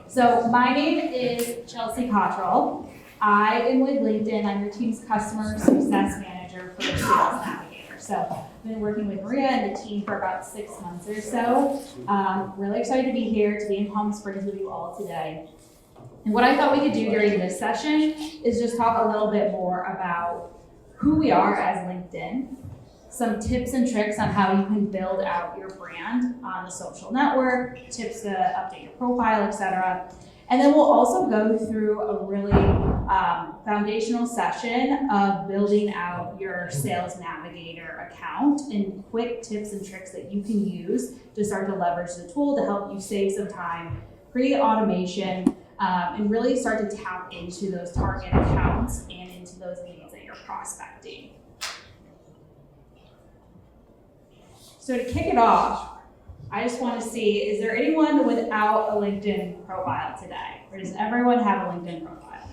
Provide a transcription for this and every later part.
So my name is Chelsea Cottrell. I am with LinkedIn. I'm your team's customer success manager for the Sales Navigator. So I've been working with Maria and the team for about 6 months or so. Really excited to be here, to be in Palm Springs with you all today. And what I thought we could do during this session is just talk a little bit more about who we are as LinkedIn, some tips and tricks on how you can build out your brand on the social network, tips to update your profile, etc. And then we'll also go through a really foundational session of building out your Sales Navigator account and quick tips and tricks that you can use to start to leverage the tool to help you save some time, create automation, and really start to tap into those target accounts and into those leads that you're prospecting. So to kick it off, I just want to see, is there anyone without a LinkedIn profile today? Or does everyone have a LinkedIn profile?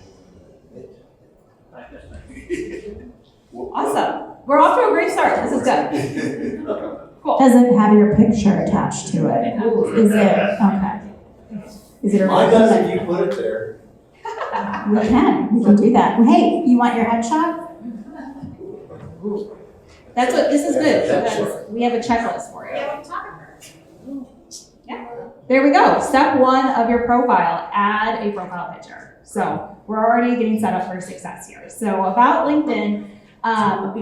Awesome. We're off to a great start. This is good. Cool. Does it have your picture attached to it? Is it, okay. Is it a Mine does if you put it there. We can do that. Hey, you want your headshot? That's what, this is good, because we have a checklist for you. Yeah. There we go. Step 1 of your profile, add a profile picture. So we're already getting set up for success here. So about LinkedIn,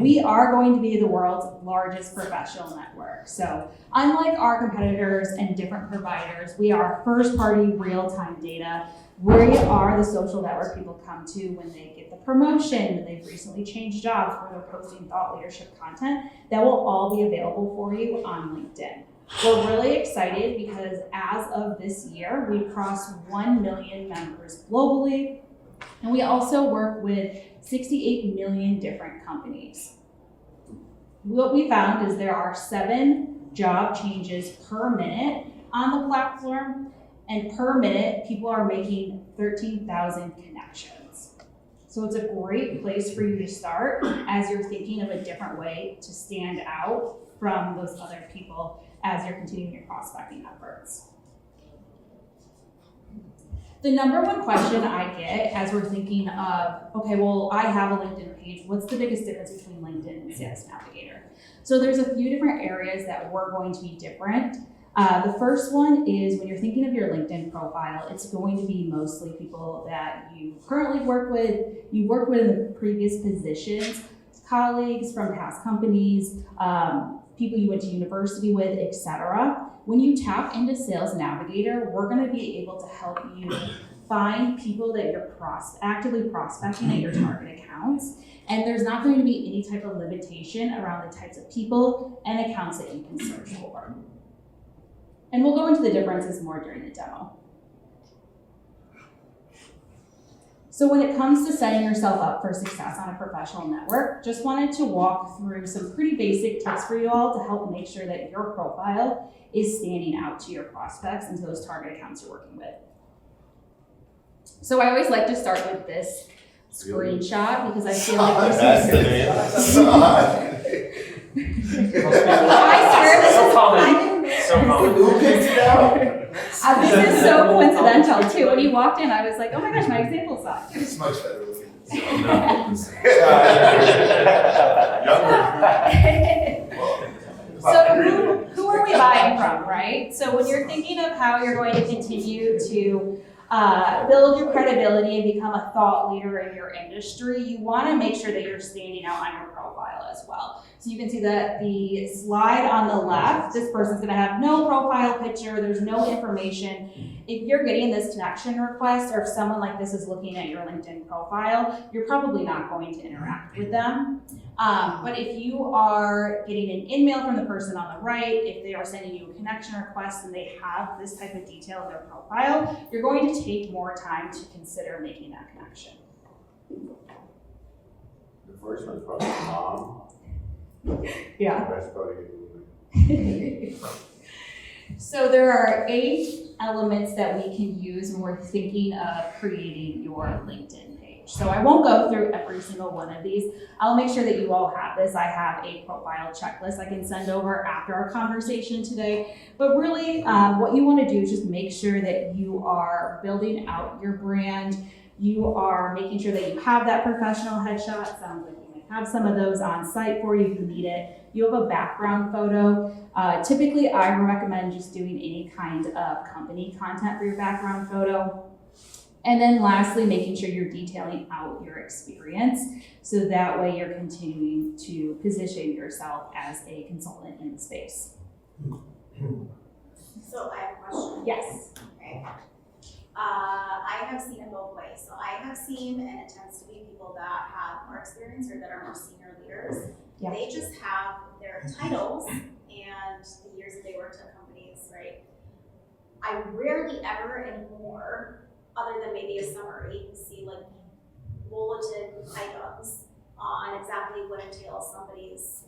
we are going to be the world's largest professional network. So unlike our competitors and different providers, we are first-party real-time data. We are the social network people come to when they get the promotion, when they've recently changed jobs, or they're posting thought leadership content. That will all be available for you on LinkedIn. We're really excited because as of this year, we've crossed 1 million members globally, and we also work with 68 million different companies. What we found is there are 7 job changes per minute on the platform, and per minute, people are making 13,000 connections. So it's a great place for you to start as you're thinking of a different way to stand out from those other people as you're continuing your prospecting efforts. The number one question I get as we're thinking of, okay, well, I have a LinkedIn page. What's the biggest difference between LinkedIn and Sales Navigator? So there's a few different areas that we're going to be different. The first one is when you're thinking of your LinkedIn profile, it's going to be mostly people that you currently work with, you worked with in the previous positions, colleagues from past companies, people you went to university with, etc. When you tap into Sales Navigator, we're going to be able to help you find people that you're actively prospecting at your target accounts. And there's not going to be any type of limitation around the types of people and accounts that you can search for. And we'll go into the differences more during the demo. So when it comes to setting yourself up for success on a professional network, just wanted to walk through some pretty basic tips for you all to help make sure that your profile is standing out to your prospects and to those target accounts you're working with. So I always like to start with this screenshot because I feel like this is Who picks it out? this is so coincidental too. When you walked in, I was like, oh my gosh, my example sucks. It's much better looking. So who are we buying from, right? So when you're thinking of how you're going to continue to build your credibility and become a thought leader in your industry, you want to make sure that you're standing out on your profile as well. So you can see that the slide on the left, this person's going to have no profile picture, there's no information. If you're getting this connection request, or if someone like this is looking at your LinkedIn profile, you're probably not going to interact with them. But if you are getting an email from the person on the right, if they are sending you a connection request and they have this type of detail in their profile, you're going to take more time to consider making that connection. The first one's probably mom. Yeah. That's probably So there are 8 elements that we can use when we're thinking of creating your LinkedIn page. page. So I won't go through every single one of these. I'll make sure that you all have this. I have a profile checklist I can send over after our conversation today. But really, what you want to do is just make sure that you are building out your brand. You are making sure that you have that professional headshot. Sounds like you might have some of those on site for you if you need it. You have a background photo. Typically, I recommend just doing any kind of company content for your background photo. And then lastly, making sure you're detailing out your experience so that way you're continuing to position yourself as a consultant in the space. So I have a question. Yes. Okay. I have seen it both ways. So I have seen, and it tends to be people that have more experience or that are more senior leaders. Yeah. They just have their titles and the years that they worked at companies, right? I rarely ever anymore, other than maybe a summary, see like bulleted items on exactly what entails somebody's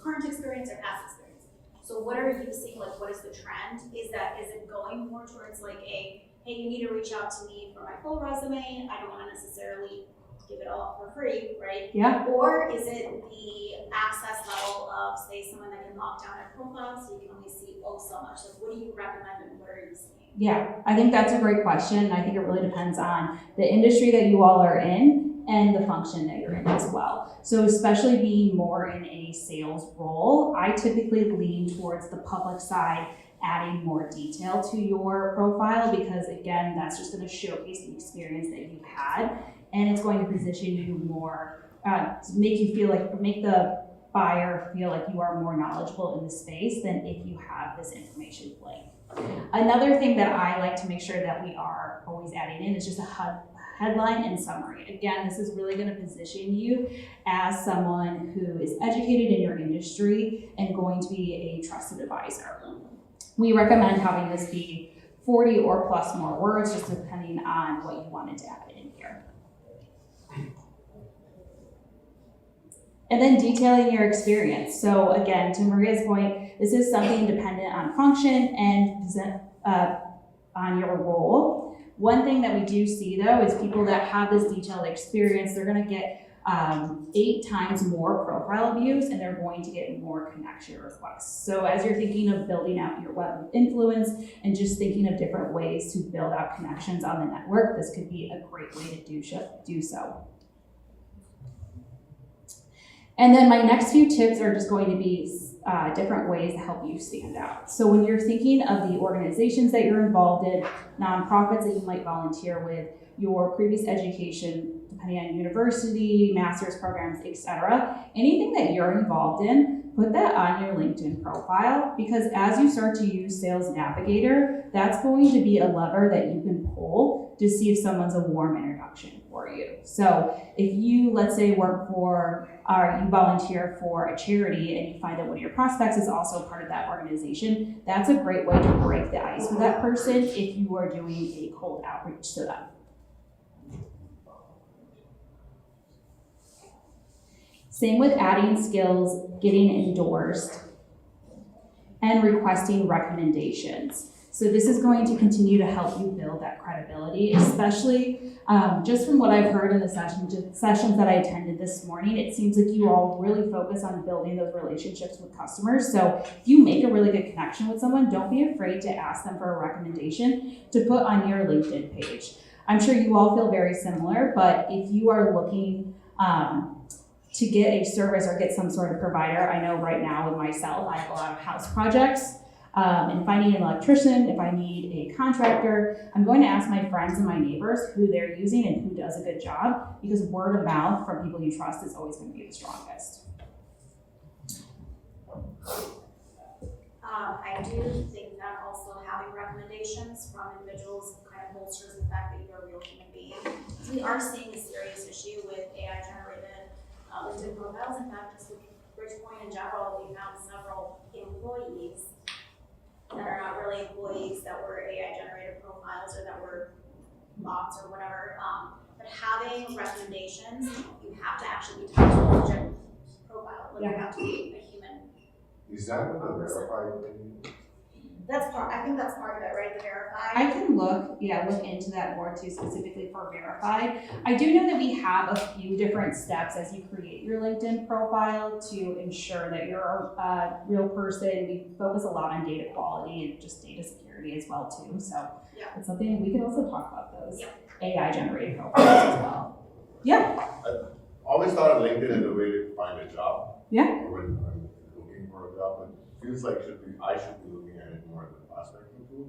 current experience or past experience. So what are you seeing? Like, what is the trend? Is it going more towards like a, hey, you need to reach out to me for my full resume. I don't want to necessarily give it all for free, right? Yeah. Or is it the access level of, say, someone that can lock down their profile so you can only see so much? Like, what do you recommend and what are you seeing? Yeah, I think that's a great question. I think it really depends on the industry that you all are in and the function that you're in as well. So especially being more in a sales role, I typically lean towards the public side, adding more detail to your profile because again, that's just going to showcase the experience that you've had and it's going to position you more, to make you feel like, make the buyer feel like you are more knowledgeable in the space than if you have this information blank. Another thing that I like to make sure that we are always adding in is just a headline and summary. Again, this is really going to position you as someone who is educated in your industry and going to be a trusted advisor. We recommend having this be 40 or plus more words, just depending on what you wanted to add in here. And then detailing your experience. So again, to Maria's point, this is something dependent on function and on your role. One thing that we do see though is people that have this detailed experience, they're gonna get 8 times more profile views and they're going to get more connection requests. So as you're thinking of building out your web of influence and just thinking of different ways to build out connections on the network, this could be a great way to do so. And then my next few tips are just going to be different ways to help you stand out. So when you're thinking of the organizations that you're involved in, nonprofits that you might volunteer with, your previous education, depending on university, master's programs, etc., anything that you're involved in, put that on your LinkedIn profile because as you start to use Sales Navigator, that's going to be a lever that you can pull to see if someone's a warm introduction for you. So if you, let's say, work for or you volunteer for a charity and you find that one of your prospects is also part of that organization, that's a great way to break the ice with that person if you are doing a cold outreach to them. Same with adding skills, getting endorsed, and requesting recommendations. So this is going to continue to help you build that credibility, especially just from what I've heard in the sessions that I attended this morning. It seems like you all really focus on building those relationships with customers. So if you make a really good connection with someone, don't be afraid to ask them for a recommendation to put on your LinkedIn page. I'm sure you all feel very similar, but if you are looking to get a service or get some sort of provider, I know right now with myself, I have a lot of house projects. And finding an electrician, if I need a contractor, I'm going to ask my friends and my neighbors who they're using and who does a good job because word of mouth from people you trust is always going to be the strongest. I do think that also having recommendations from individuals kind of bolsters the fact that you're a real human being. We are seeing a serious issue with AI-generated LinkedIn profiles. In fact, just with Bridgepointe in general, we found several employees that are not really employees that were AI-generated profiles or that were bots or whatever. But having recommendations, you have to actually be tied to a legit profile. Like you have to be a human. Is that with a verified thing? I think that's part of it, right, the verify? I can look into that more too, specifically for verified. I do know that we have a few different steps as you create your LinkedIn profile to ensure that you're a real person. We focus a lot on data quality and just data security as well too. So it's something we could also talk about those AI generated profiles as well. Yeah. I've always thought of LinkedIn as a way to find a job. Yeah. When I'm looking for a job, it feels like I should be looking at it more as a prospecting tool.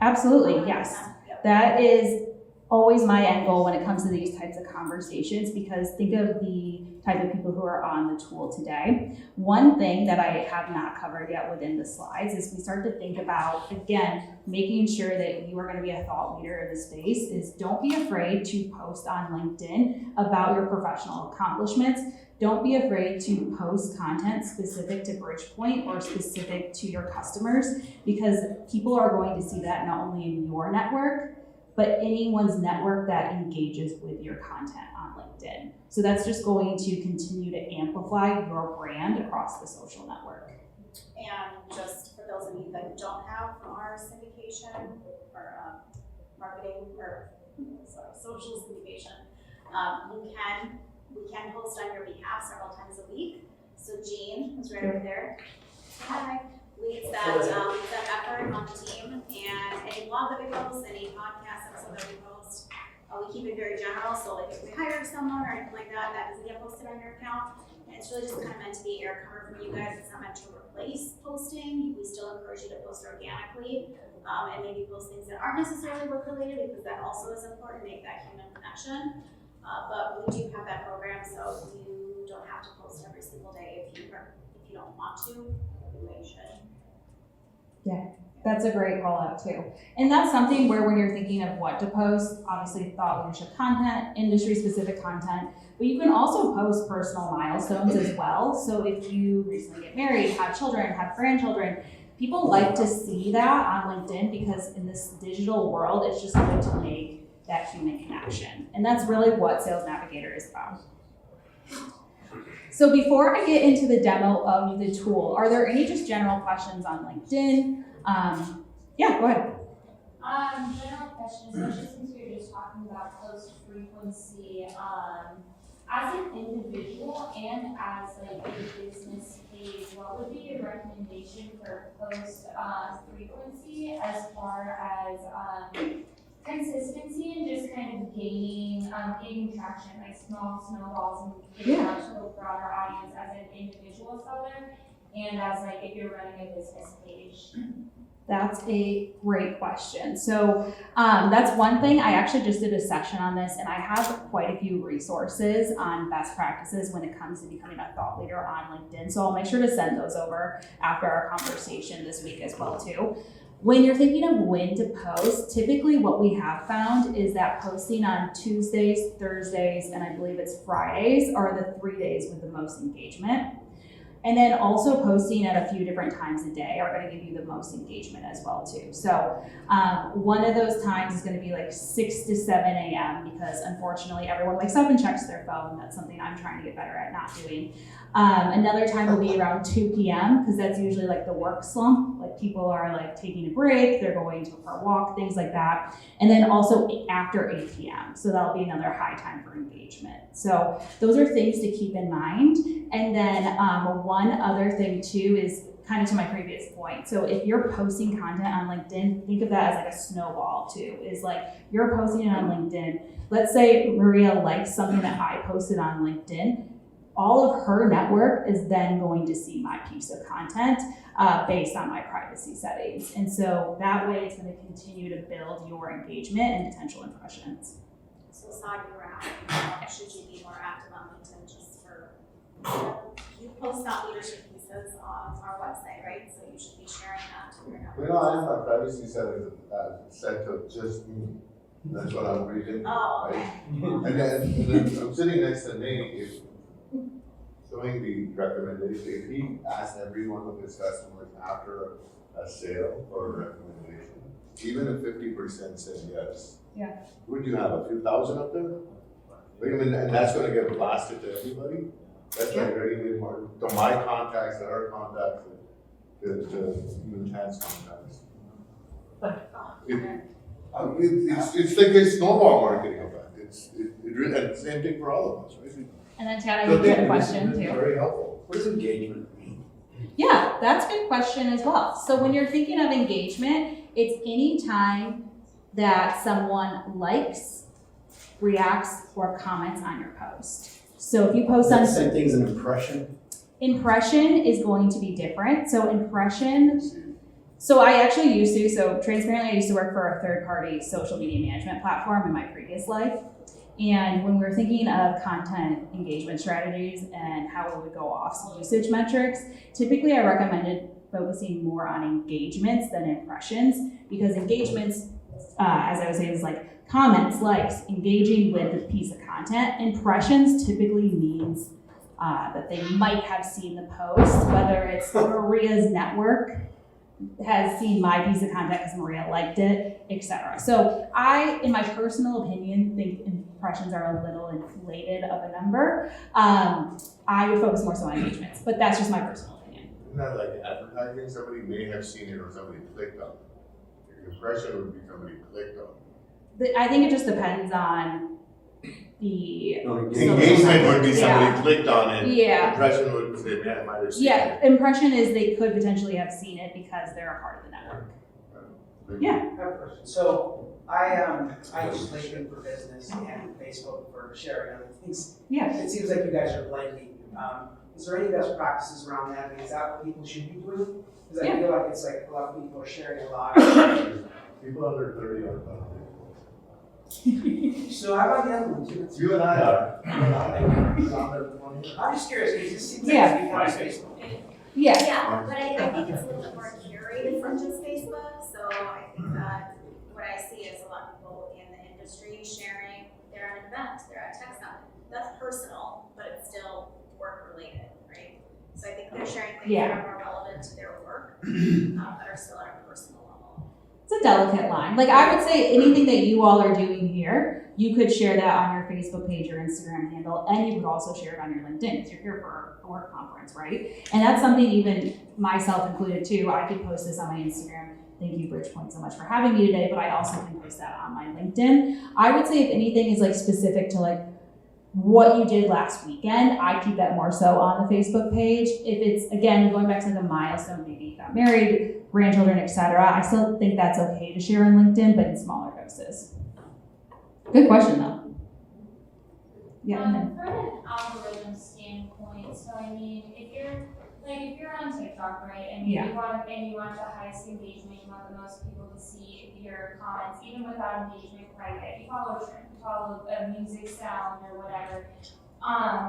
Absolutely, yes. That is always my end goal when it comes to these types of conversations, because think of the type of people who are on the tool today. One thing that I have not covered yet within the slides is we start to think about, again, making sure that you are going to be a thought leader in the space is don't be afraid to post on LinkedIn about your professional accomplishments. Don't be afraid to post content specific to Bridgepointe or specific to your customers, because people are going to see that not only in your network, but anyone's network that engages with your content on LinkedIn. So that's just going to continue to amplify your brand across the social network. And just for those of you that don't have our syndication or marketing or social syndication, we can post on your behalf several times a week. So Jean, who's right over there, leads that effort on the team, and any blog that we post, any podcast episode that we post, we keep it very general. So like if we hire someone or anything like that, that doesn't get posted on your account. And it's really just kind of meant to be air cover for you guys. It's not meant to replace posting. We still encourage you to post organically, and maybe post things that aren't necessarily work related, because that also is important, make that human connection. But we do have that program, so you don't have to post every single day if you don't want to. You should. Yeah, that's a great call out too. And that's something where when you're thinking of what to post, obviously thought leadership content, industry specific content, but you can also post personal milestones as well. So if you recently get married, have children, have grandchildren, people like to see that on LinkedIn, because in this digital world, it's just going to make that human connection. And that's really what Sales Navigator is about. So before I get into the demo of the tool, are there any just general questions on LinkedIn? Yeah, go ahead. General questions, especially since we were just talking about post frequency, as an individual and as like a business page, what would be your recommendation for post frequency as far as consistency and just kind of gaining traction, like small snowballs, and getting out to a broader audience as an individual seller and as like if you're running a business page? That's a great question. So that's one thing. I actually just did a section on this, and I have quite a few resources on best practices when it comes to becoming a thought leader on LinkedIn. So I'll make sure to send those over after our conversation this week as well too. When you're thinking of when to post, typically what we have found is that posting on Tuesdays, Thursdays, and I believe it's Fridays are the 3 days with the most engagement. And then also posting at a few different times a day are going to give you the most engagement as well too. So one of those times is going to be like 6 to 7 a.m. because unfortunately everyone wakes up and checks their phone. That's something I'm trying to get better at not doing. Another time will be around 2 p.m. because that's usually like the work slump. Like people are like taking a break, they're going for a walk, things like that. And then also after 8 p.m. So that'll be another high time for engagement. So those are things to keep in mind. And then one other thing too is kind of to my previous point. So if you're posting content on LinkedIn, think of that as like a snowball too. Is like you're posting it on LinkedIn. Let's say Maria likes something that I posted on LinkedIn. All of her network is then going to see my piece of content based on my privacy settings. And so that way it's going to continue to build your engagement and potential impressions. So Saad, you're out. Should you be more active on LinkedIn just for, you post thought leadership pieces on our website, right? So you should be sharing that to your network. I have my privacy settings set to just me. That's what I'm reading. Oh, okay. Right? And then I'm sitting next to Nate, showing the recommendation. If he asked every one of his customers after a sale or a recommendation, even if 50% said yes, would you have a few thousand up there? Like, I mean, and that's going to get blasted to everybody. That's like very important to my contacts and our contacts. to enhance contacts. Oh, It's like a snowball marketing effect. It really, and same thing for all of us, right? And then Chad, I So think you had a this question is too. very helpful. What does engagement mean? Yeah, that's a good question as well. So when you're thinking of engagement, it's any time that someone likes, reacts, or comments on your post. So if you post on Is that the same thing as an impression? impression is going to be different. So impression, so I actually used to, so transparently I used to work for a third-party social media management platform in my previous life. And when we were thinking of content engagement strategies and how we would go off usage metrics, typically I recommended focusing more on engagements than impressions, because engagements, as I was saying, is like comments, likes, engaging with the piece of content. Impressions typically means that they might have seen the post, whether it's Maria's network has seen my piece of content because Maria liked it, etc. So I, in my personal opinion, think impressions are a little inflated of a number. I would focus more so on engagements, but that's just my personal opinion. Isn't that like advertising? Somebody may have seen it or somebody clicked on it. Your impression would be somebody clicked on it. I think it just depends on the Engagement would be somebody clicked on it. Yeah. Impression would be they might have seen Yeah, impression is they could potentially have seen it because they're a part of the network. it. Yeah. I have a question. So I use LinkedIn for business and Facebook for sharing other things. Yeah. It seems like you guys are blending. Is there any best practices around that? I mean, is that what people should be doing? Because I feel like it's like a lot of people are sharing a lot. People under 30 are not. So how about the other one too? You and I are. I'm just curious, because it seems like Yeah. it's becoming Facebook. Yeah. Yeah, but I think it's a little bit more curated from just Facebook, so I think that what I see is a lot of people in the industry sharing, they're at an event, they're at a tech summit. That's personal, but it's still work related, right? So I think they're sharing things that are more relevant to their work, that are still at a personal level. It's a delicate line. Like I would say anything that you all are doing here, you could share that on your Facebook page or Instagram handle, and you could also share it on your LinkedIn because you're here for a work conference, right? And that's something even myself included too. I could post this on my Instagram. Thank you, Bridgepointe, so much for having me today, but I also can post that on my LinkedIn. I would say if anything is like specific to like what you did last weekend, I keep that more so on the Facebook page. If it's, again, going back to the milestone, maybe you got married, grandchildren, etc., I still think that's okay to share on LinkedIn, but in smaller doses. Good question, though. Yeah. From an algorithm standpoint, so I mean, if you're on TikTok, right, and Yeah. you want the highest engagement, you want the most people to see your comments, even without engagement criteria, you follow a trend, you follow a music sound or whatever.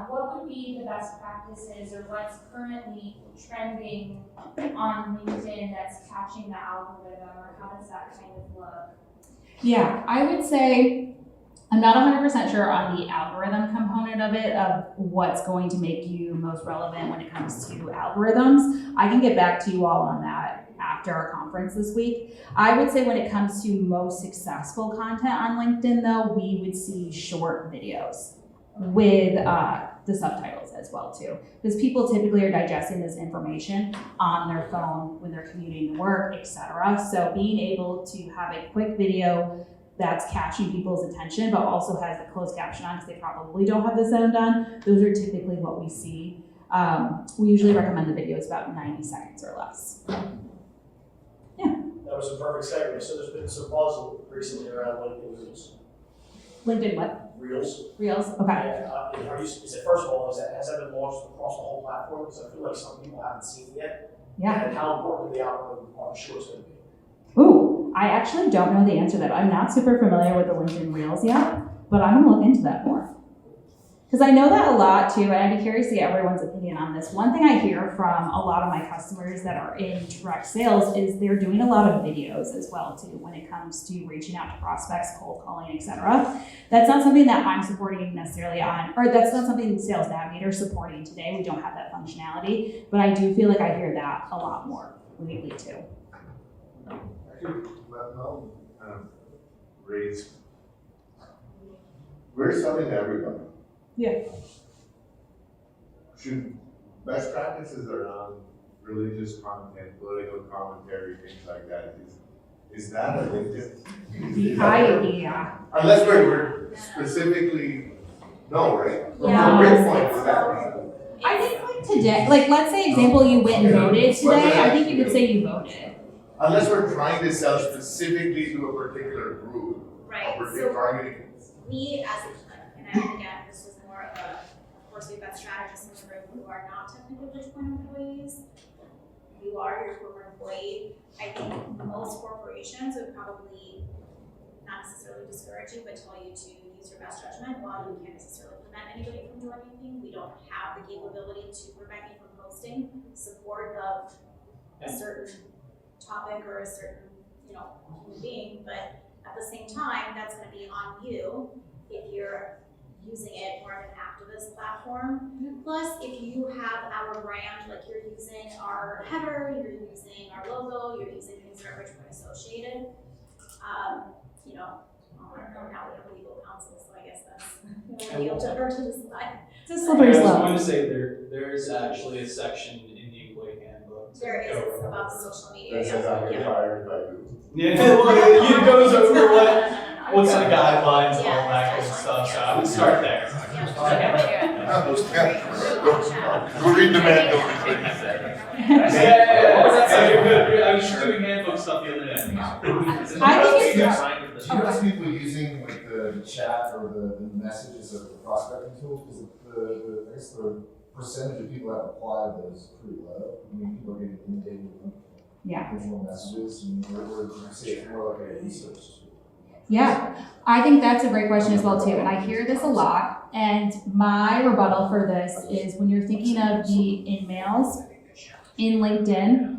What would be the best practices or what's currently trending on LinkedIn that's catching the algorithm, or how does that kind of look? Yeah, I would say I'm not 100% sure on the algorithm component of it, of what's going to make you most relevant when it comes to algorithms. I can get back to you all on that after our conference this week. I would say when it comes to most successful content on LinkedIn, though, we would see short videos with the subtitles as well, too. Because people typically are digesting this information on their phone when they're commuting to work, etc. So being able to have a quick video that's catching people's attention, but also has the closed caption on because they probably don't have the sound on. Those are typically what we see. We usually recommend the videos about 90 seconds or less. That was a perfect segue. So there's been some buzz recently around LinkedIn Reels. LinkedIn what? Reels. Reels? Okay. And is it, first of all, has that been launched across the whole platform? Because I feel like some people haven't seen it yet. Yeah. And how important the algorithm I'm sure it's going to be. Ooh, I actually don't know the answer to that. I'm not super familiar with the LinkedIn Reels yet, but I'm gonna look into that more. Because I know that a lot too, and I'd be curious to get everyone's opinion on this. One thing I hear from a lot of my customers that are in direct sales is they're doing a lot of videos as well too when it comes to reaching out to prospects, cold calling, etc. That's not something that I'm supporting necessarily on, or that's not something Sales Navigator is supporting today. We don't have that functionality, but I do feel like I hear that a lot more lately too. Actually, well, raise. We're selling to everybody. Yeah. Should best practices around religious content, political commentary, things like that. Is that a LinkedIn? Yeah. Unless we're specifically, no, right? Yeah. Bridgepointe, is that? I think like today, like let's say example you went and voted today, I think you could say you voted. Unless we're trying to sell specifically to a particular group. Right, We're so targeting. we as, and again, this was more of a, of course, we've got strategists in the room who are not technically Bridgepointe employees. You are your corporate employee. I think most corporations would probably not necessarily discourage you, but tell you to use your best judgment. While you can't necessarily prevent anybody from doing anything, we don't have the capability to prevent you from posting support of a certain topic or a certain, human being, but at the same time, that's gonna be on you if you're using it more of an activist platform. Plus, if you have our brand, like you're using our header, you're using our logo, you're using things that are Bridgepointe associated, now we have a legal counsel, so I guess that's legal to her to decide. It's a slippery I was slope. going to say there is actually a section in the employee handbook. to There is, go it's over about social media. That says I get fired if I do. Yeah, well, it goes over what's the guidelines and all that good stuff, so I would start there. Go read the manual before you say. Yeah, that's good. I was just doing handbook stuff the other day. I think it's- Do you ask people using like the chat or the messages of the prospecting tools? Because I guess the percentage of people that apply to those is pretty low. I mean, people are getting inundated with visual messages, and we're say it's more like a research tool. Yeah, I think that's a great question as well too, and I hear this a lot. And my rebuttal for this is when you're thinking of the in-mails in LinkedIn,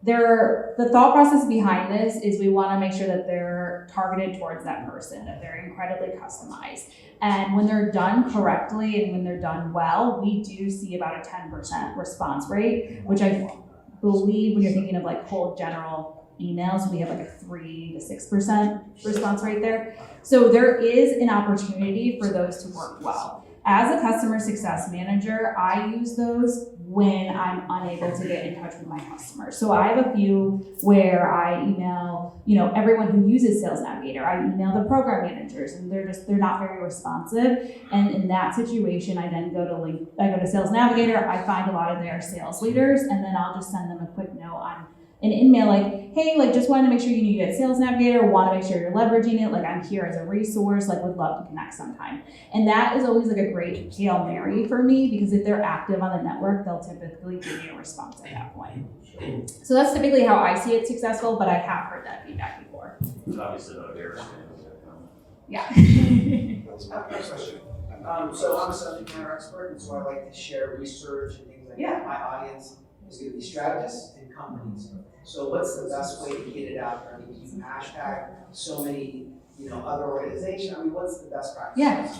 the thought process behind this is we want to make sure that they're targeted towards that person, that they're incredibly customized. And when they're done correctly and when they're done well, we do see about a 10% response rate, which I believe when you're thinking of like whole general emails, we have like a 3 to 6% response rate there. So there is an opportunity for those to work well. As a customer success manager, I use those when I'm unable to get in touch with my customers. So I have a few where I email, everyone who uses Sales Navigator. I email the program managers, and they're not very responsive. And in that situation, I then go to Sales Navigator. I find a lot of their sales leaders, and then I'll just send them a quick note on an email like, hey, just wanted to make sure you knew you had Sales Navigator, want to make sure you're leveraging it, I'm here as a resource, would love to connect sometime. And that is always a great Hail Mary for me, because if they're active on the network, they'll typically give me a response at that point. So that's typically how I see it successful, but I have heard that feedback before. It's obviously not very. Yeah. That's my question. So I'm a subject matter expert, and so I like to share research and things like that. My audience is going to be strategists and companies. So what's the best way to get it out there? I mean, you hashtag so many, other organizations. I mean, what's the best practice? Yeah.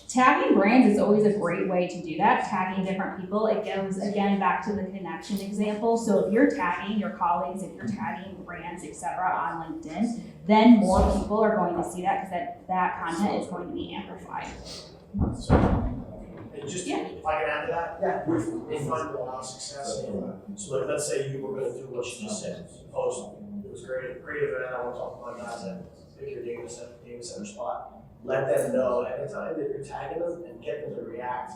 Tagging brands is always a great way to do that. Tagging different people. It goes again back to the connection example. So if you're tagging your colleagues, if you're tagging brands, etc. on LinkedIn, then more people are going to see that, because that content is going to be amplified. And just, Yeah. if I can add to that, we find a lot of success in, so let's say you were gonna do what you just said, post, it was great, creative, and I want to talk about guys that pick your data center spot. Let them know ahead of time that you're tagging them and get them to react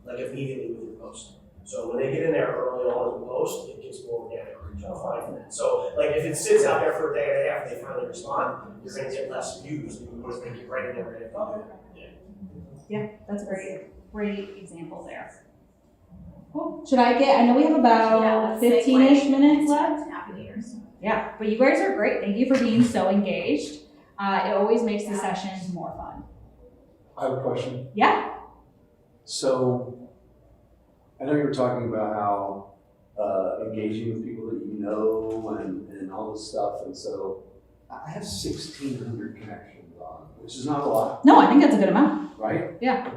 immediately with your post. So when they get in there early on in the post, it gets more organic reach. I'll find that. So if it sits out there for a day and a half and they finally respond, you're gonna get less views than you would if they get right in there and Yeah, that's a great example there. Cool. Should I know we have about 15-ish minutes left. Yeah, but you guys are great. Thank you for being so engaged. It always makes the sessions more fun. I have a question. Yeah. So, I know you were talking about how engaging with people that you know and all this stuff, and so I have 1,600 connections on, which is not a lot, No, I think that's a good amount. right? Yeah.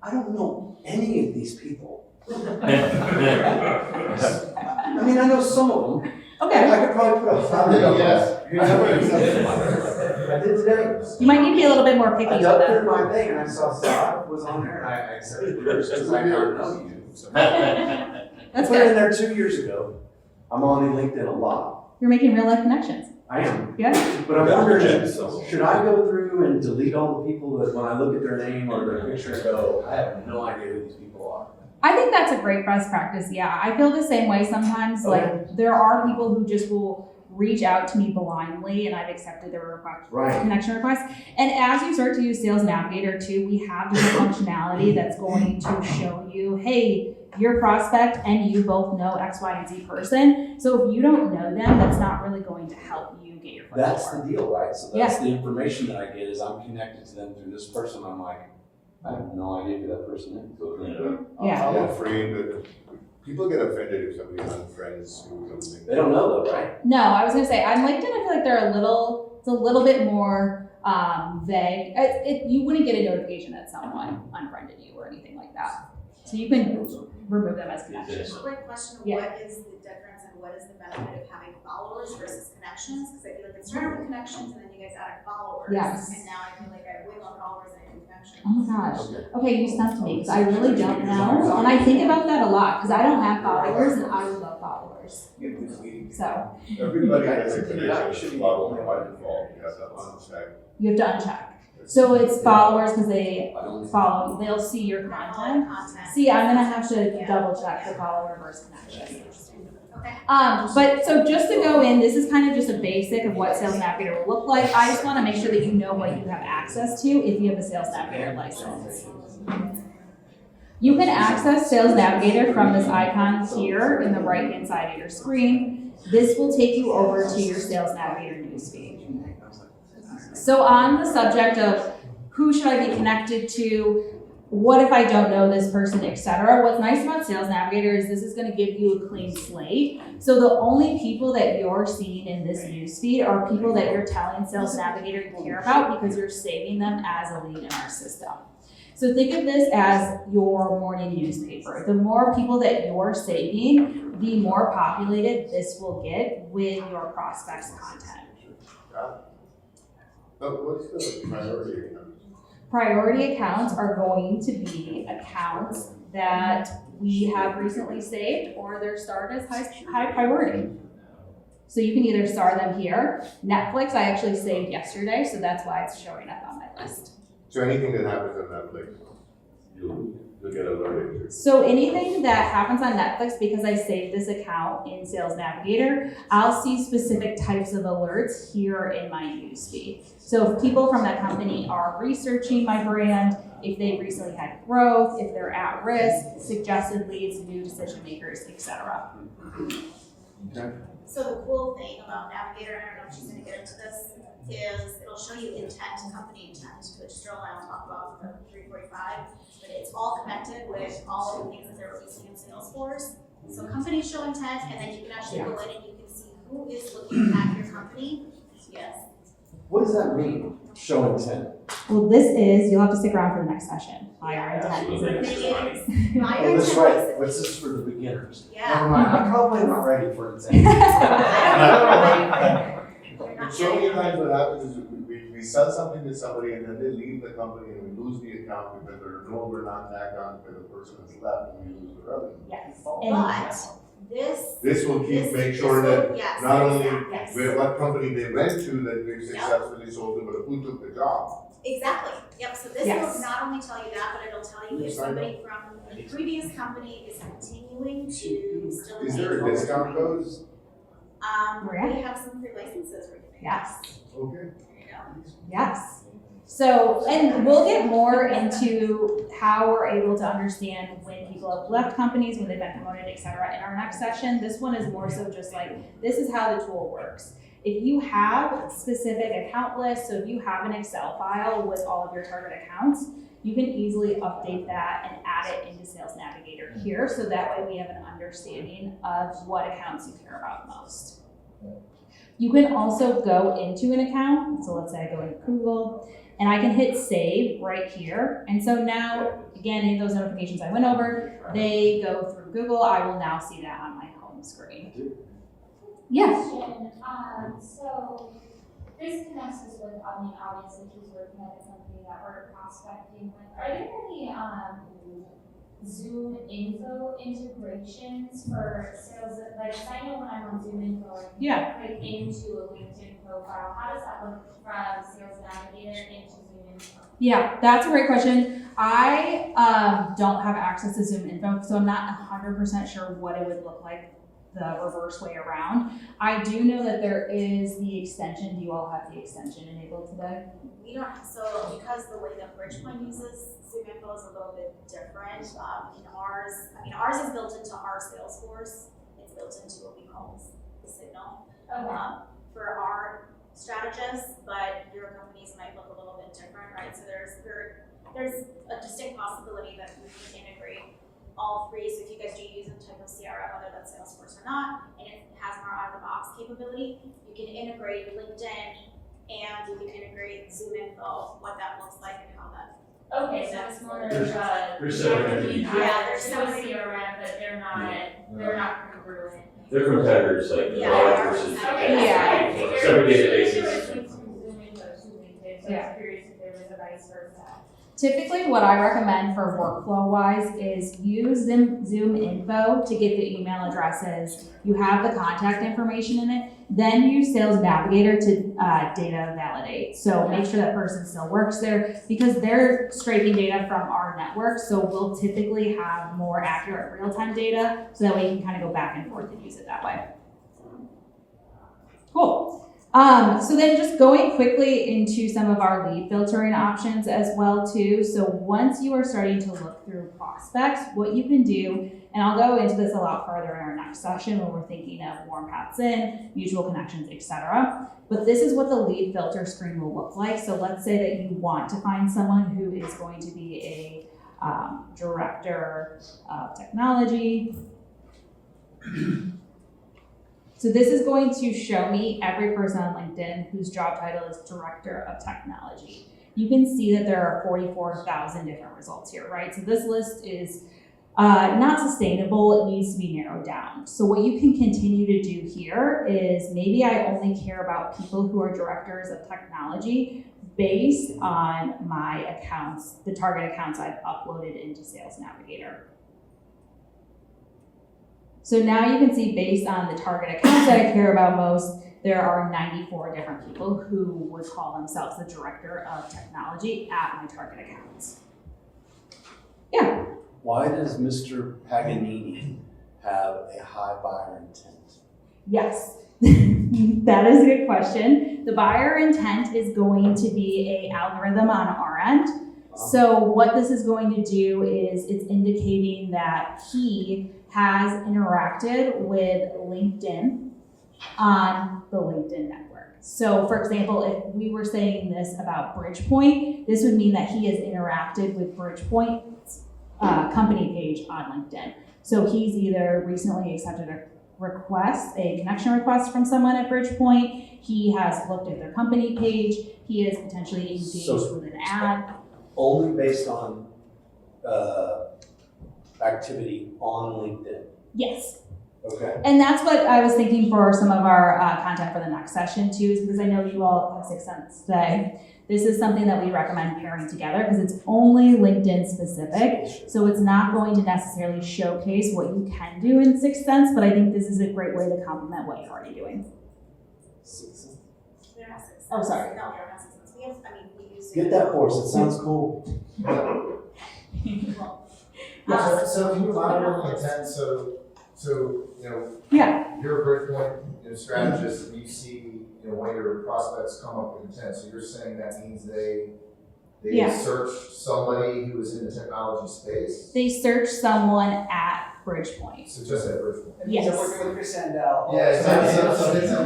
I don't know any of these people. I know some of them. Okay. I could probably put a hundred of them. Yes. I did today. You might need to be a little bit more picky I with dug that. through my thing and I saw Saad was on there and I accepted yours because I don't know you. So. That's That's Put it in good. there 2 years ago. I'm on LinkedIn a lot. You're making real life connections. I am. Yeah. But I'm Got wondering, projects, so. should I go through and delete all the people that when I look at their name or their picture go, I have no idea who these people are? I think that's a great best practice. Yeah, I feel the same way sometimes. Okay. Like there are people who just will reach out to me blindly, and I've accepted their request, Right. connection request. And as you start to use Sales Navigator too, we have different functionality that's going to show you, hey, your prospect and you both know X, Y, and Z person. So if you don't know them, that's not really going to help you get your foot in the That's door. the deal, right? So that's the information that I get is I'm connected to them through this person. I'm like, I have no idea who that person is. Yeah. I'm afraid that people get offended if somebody unfriends who is on LinkedIn. They don't know though, right? No, I was gonna say on LinkedIn, I feel like they're it's a little bit more vague. You wouldn't get a notification that someone unfriended you or anything like that. So you can remove them as connections. Quick question, Yeah. what is the difference and what is the benefit of having followers versus connections? Because I feel like it started with connections and then you guys added followers. Yes. And now I feel like I have way more followers than I do connections. Oh my gosh. Okay, you stumped me because I really don't know. And I think about that a lot because I don't have followers and I would love followers. So Everybody has a connection probably by default, you have to uncheck. you have to uncheck. So it's followers because they follow you. They'll see your Not all the content. content. See, I'm gonna have to double check the follower versus connection. Okay. But so just to go in, this is kind of just a basic of what Sales Navigator will look like. I just want to make sure that you know what you have access to if you have a Sales Navigator license. You can access Sales Navigator from this icon here in the right-hand side of your screen. This will take you over to your Sales Navigator newsfeed. So on the subject of who should I be connected to, what if I don't know this person, etc. What's nice about Sales Navigator is this is going to give you a clean slate. So the only people that you're seeing in this newsfeed are people that you're telling Sales Navigator you care about because you're saving them as a lead in our system. So think of this as your morning newspaper. The more people that you're saving, the more populated this will get with your prospects' content. But what's the priority account? Priority accounts are going to be accounts that we have recently saved or they're starred as high priority. So you can either star them here. Netflix, I actually saved yesterday, so that's why it's showing up on my list. So anything that happens on Netflix, you'll get alerted to. So anything that happens on Netflix, because I saved this account in Sales Navigator, I'll see specific types of alerts here in my newsfeed. So if people from that company are researching my brand, if they recently had growth, if they're at risk, suggested leads, new decision makers, etc. Okay. So the cool thing about Navigator, and I don't know if she's gonna get into this, is it'll show you intent, company intent, which Joel and I will talk about for 345, but it's all connected with all of the things that they're releasing in Salesforce. So companies show intent, and then you can actually go in and you can see who is looking at your company. Yes. What does that mean? Show intent. Well, this is, you'll have to stick around for the next session. Higher intent. The thing is, my Oh, that's intent right. is- What's this for the beginners? Yeah. Never mind. I'm probably not ready for intent. So many times what happens is we sell something to somebody and then they leave the company and we lose the account because they're no longer not tagged on because the person has left and we lose the revenue. Yes. But This will keep, make this sure will- that yes, not only Yes. where what company they went to that we've successfully sold to, but who took the job. Exactly, yep, so this Yes. will not only tell you that, but it'll tell you if somebody from the previous company is continuing to still. Is there a engage. discount code? We have some free licenses we can make. Yes. Okay. There you go. Yes. So, and we'll get more into how we're able to understand when people have left companies, when they've been promoted, et cetera, in our next session. This one is more so just like, this is how the tool works. If you have specific account lists, so if you have an Excel file with all of your target accounts, you can easily update that and add it into Sales Navigator here. So that way we have an understanding of what accounts you care about most. You can also go into an account. So let's say I go into Google and I can hit save right here. And so now, again, any of those notifications I went over, they go through Google. I will now see that on my home screen. Yes. Question, so this connects us with, obviously she's working at a company that we're prospecting with. Are there any, Zoom info integrations for sales, like, 'cause I know when I'm on Zoom info, I Yeah. can click into a LinkedIn profile. How does that look from Sales Navigator into Zoom info? Yeah, that's a great question. I don't have access to Zoom info, so I'm not 100% sure what it would look like the reverse way around. I do know that there is the extension. Do you all have the extension enabled today? We don't, so because the way that Bridgepointe uses Zoom info is a little bit different, ours is built into our Salesforce. It's built into what we call Signal. For our strategists, but your companies might look a little bit different, right? So there's a distinct possibility that we can integrate all three. So if you guys do use some type of CRM, whether that's Salesforce or not, and it has more out-of-the-box capability, you can integrate LinkedIn and you can integrate Zoom info, what that looks like and how that. Okay, so it's more of There's a. separate. There's so CRM, but they're not congruent. They're competitors, like Yeah. Live versus. Okay, Yeah. that's Separate fine. databases. Zoom info to LinkedIn, so Yeah. I'm curious if there was a vice versa. Typically, what I recommend for workflow-wise is use Zoom info to get the email addresses. You have the contact information in it. Then use Sales Navigator to data validate. So make sure that person still works there because they're scraping data from our network. So we'll typically have more accurate real-time data so that way you can kind of go back and forth and use it that way. Cool. So then just going quickly into some of our lead filtering options as well too. So once you are starting to look through prospects, what you can do, and I'll go into this a lot further in our next session when we're thinking of warm paths in, mutual connections, etc. But this is what the lead filter screen will look like. So let's say that you want to find someone who is going to be a director of technology. So this is going to show me every person on LinkedIn whose job title is Director of Technology. You can see that there are 44,000 different results here, right? So this list is not sustainable. It needs to be narrowed down. So what you can continue to do here is maybe I only care about people who are directors of technology based on my accounts, the target accounts I've uploaded into Sales Navigator. So now you can see based on the target accounts that I care about most, there are 94 different people who would call themselves the Director of Technology at my target accounts. Yeah. Why does Mr. Paganini have a high buyer intent? Yes, that is a good question. The buyer intent is going to be an algorithm on our end. So what this is going to do is it's indicating that he has interacted with LinkedIn on the LinkedIn network. So for example, if we were saying this about Bridgepointe, this would mean that he has interacted with Bridgepointe's company page on LinkedIn. So he's either recently accepted a connection request from someone at Bridgepointe, he has looked at their company page, he is potentially engaged with an ad. Only based on activity on LinkedIn. Yes. Okay. And that's what I was thinking for some of our content for the next session too, is because I know you all have 6 Sense today. This is something that we recommend pairing together because it's only LinkedIn specific. So it's not going to necessarily showcase what you can do in 6 Sense, but I think this is a great way to complement what you're already doing. 6 Sense. We don't have 6 Sense. Oh, sorry. No, we don't have 6 Sense. We use. Get that for us. It sounds cool. Yeah, so can you elaborate on the intent, so, Yeah. you're a Bridgepointe strategist, and you see, one of your prospects come up with intent, so you're saying that means they Yeah. search somebody who is in the technology space? They search someone at Bridgepointe. So just at Bridgepointe? Yes. So working with Chris Sandell. Yeah, so it's The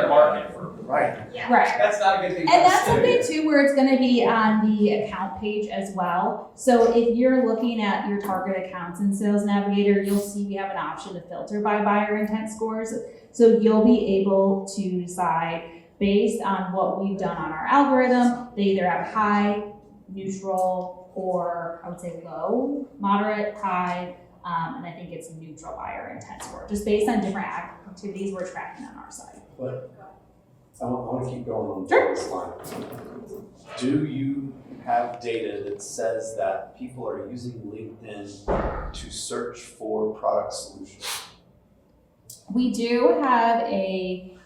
market for. Right. Yeah. Right. That's not a good thing. And that's something too where it's going to be on the account page as well. So if you're looking at your target accounts in Sales Navigator, you'll see we have an option to filter by buyer intent scores. So you'll be able to decide based on what we've done on our algorithm, they either have high, neutral, or I would say low, moderate, high, and I think it's neutral buyer intent score, just based on different activities we're tracking on our side. But I want to keep going on Sure. this line. Do you have data that says that people are using LinkedIn to search for product solutions? We do have a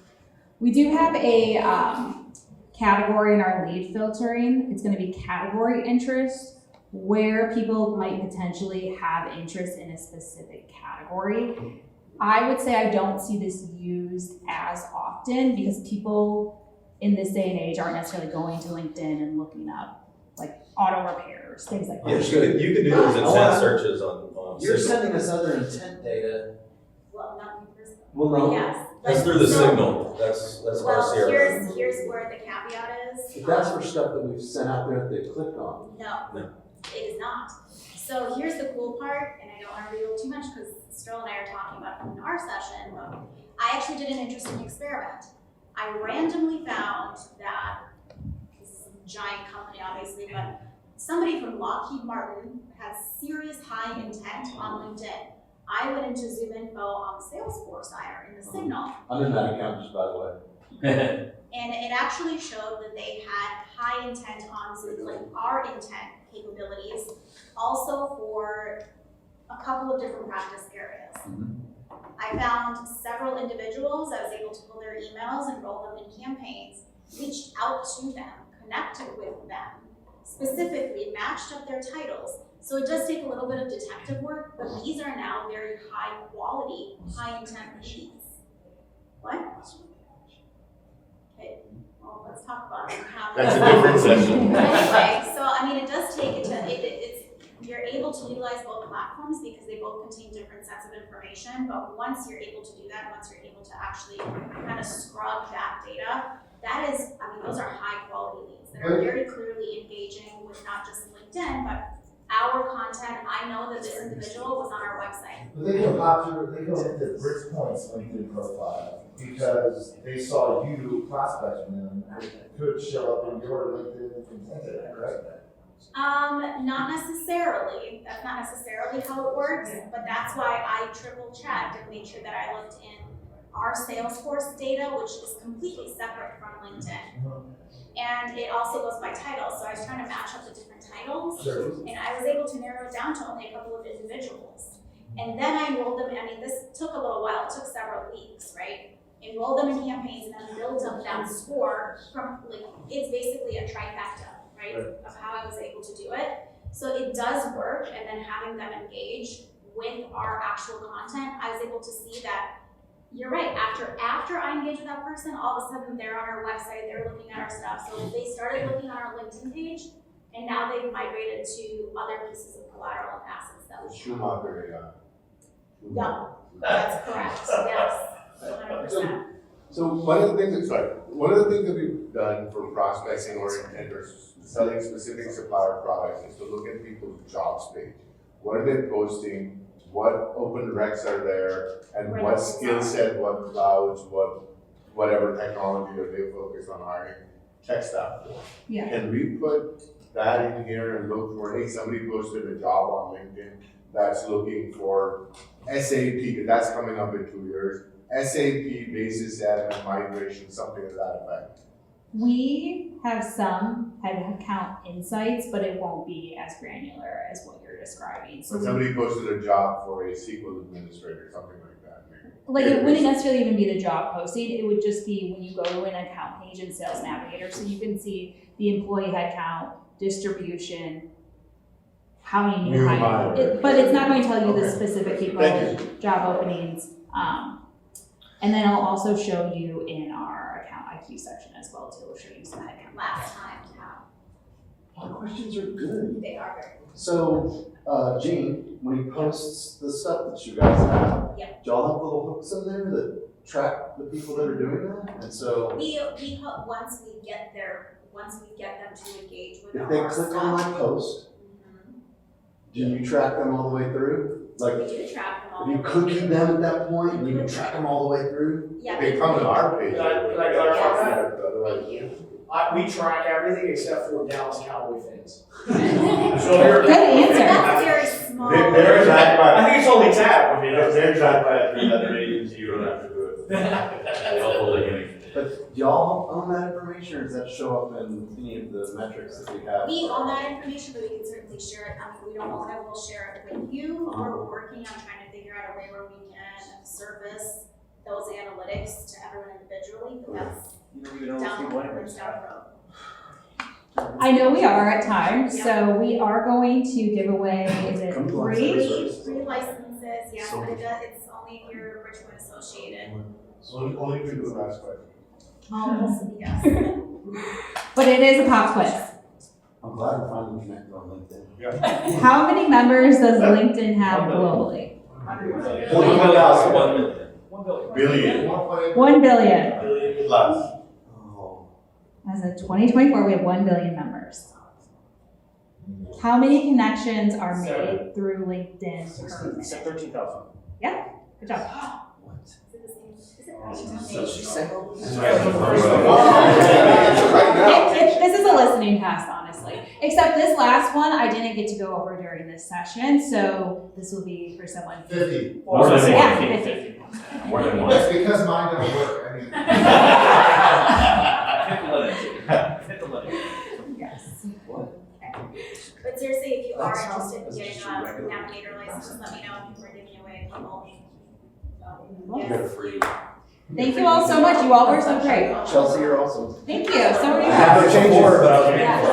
category in our lead filtering. It's going to be category interest, where people might potentially have interest in a specific category. I would say I don't see this used as often because people in this day and age aren't necessarily going to LinkedIn and looking up like auto repairs, things like that. You can do those intent searches on You're Signal. sending us other intent data. Well, not me personally. Well, no. Yes. That's through the So- Signal, that's our Well, CRM. here's where the caveat is. If that's for stuff that we've sent out there that they clicked on. No, it is not. So here's the cool part, and I don't want to reveal too much because Sterl and I are talking about it in our session, but I actually did an interesting experiment. I randomly found that this is a giant company, obviously, but somebody from Lockheed Martin had serious high intent on LinkedIn. I went into Zoom Info on the Salesforce hire in the Signal, I'm in that account just by the way. and it actually showed that they had high intent on Zoom, like our intent capabilities, also for a couple of different practice areas. I found several individuals, I was able to pull their emails, enroll them in campaigns, reached out to them, connected with them, specifically matched up their titles. So it does take a little bit of detective work, but these are now very high quality, high intent leads. What? Okay, well, let's talk about it. That's a different session. Anyway, so I mean, it does take it to, you're able to utilize both platforms because they both contain different sets of information, but once you're able to do that, once you're able to actually kind of scrub that data, that is, I mean, those are high quality leads that are very clearly engaging with not just LinkedIn, but our content. I know that this individual was on our website. But they go into Bridgepointe's LinkedIn profile because they saw you prospecting them, it could show up in your LinkedIn intent, right? Not necessarily. That's not necessarily how it works, but that's why I triple checked and made sure that I looked in our Salesforce data, which is completely separate from LinkedIn. And it also goes by title, so I was trying to match up the different titles, and I was able to narrow it down to only a couple of individuals. And then I enrolled them, I mean, this took a little while, it took several weeks, right? Enrolled them in campaigns and then built up that score from, like, it's basically a trifecta, right, of how I was able to do it. So it does work, and then having them engage with our actual content, I was able to see that you're right, after I engage with that person, all of a sudden they're on our website, they're looking at our stuff. So they started looking on our LinkedIn page, and now they've migrated to other pieces of collateral and assets that we have. Schumacher, Yeah, that's correct, yes, 100%. So one of the things that we've done for prospecting or intent or selling specific supplier products is to look at people's jobs page. What are they posting? What open recs are there? And Where what those skill are. set, what clouds, whatever technology are they focus on hiring tech staff for? Yeah. Can we put that in here and look for, hey, somebody posted a job on LinkedIn that's looking for SAP, because that's coming up in 2 years. SAP basis admin migration, something to that effect. We have some headcount insights, but it won't be as granular as what you're describing. So When somebody posted a job for a SQL administrator, something like that, maybe. like it wouldn't necessarily even be the job posting. It would just be when you go to an account page in Sales Navigator, so you can see the employee headcount, distribution, how many new hires. But it's not going to tell you the Okay. specific people, Thank job openings. And then I'll also show you in our account IQ section as well too. It'll show you some headcount. Last time, yeah, All the questions are good. they are very. So, Gene, when he posts the stuff that you guys have, Yeah. do y'all have little hooks in there that track the people that are doing that? And so, We hope once we get them to engage with if our they stuff. click on my post, do you track them all the way through? Like, We do track them all. if you cookie them at that point, you can track them all the way through? Yeah. They come to our page. Can I clarify that? Otherwise, Thank you. We track everything except for Dallas Cowboy fans. So Good answer. That's very small. They're tracked by. I think it's only tap. I mean, They're tracked by another agency, you don't have to do it. They all hold it. But y'all own that information, or does that show up in any of the metrics that we have? We own that information, but we can certainly share it. We don't own it, we'll share it with you. We're working on trying to figure out a way where we can surface those analytics to everyone individually, but that's down the road. I know we are at time, so we are going to give away, is it three? Three licenses, yes, but it's only if you're Bridgepointe associated. Only if we do the last question. Almost, yes. But it is a pop quiz. I'm glad we're finally connected on LinkedIn. How many members does LinkedIn have globally? 1 billion. 1 billion. Plus. Oh. As of 2024, we have 1 billion members. How many connections are made through LinkedIn per minute? 13,000. Good job. This is a listening test, honestly. Except this last one, I didn't get to go over during this session, so this will be for someone. 50. More than Yeah, 50. 50. More than one. That's because mine don't work. I mean. Hit the limit. Yes. But seriously, if you are interested in getting a navigator license, just let me know. We're giving away a couple. They're free. Thank you all so much. You all were so great. Chelsea, you're awesome. Thank you. So many. I have no changes. Before, but I was waiting Yeah. for it.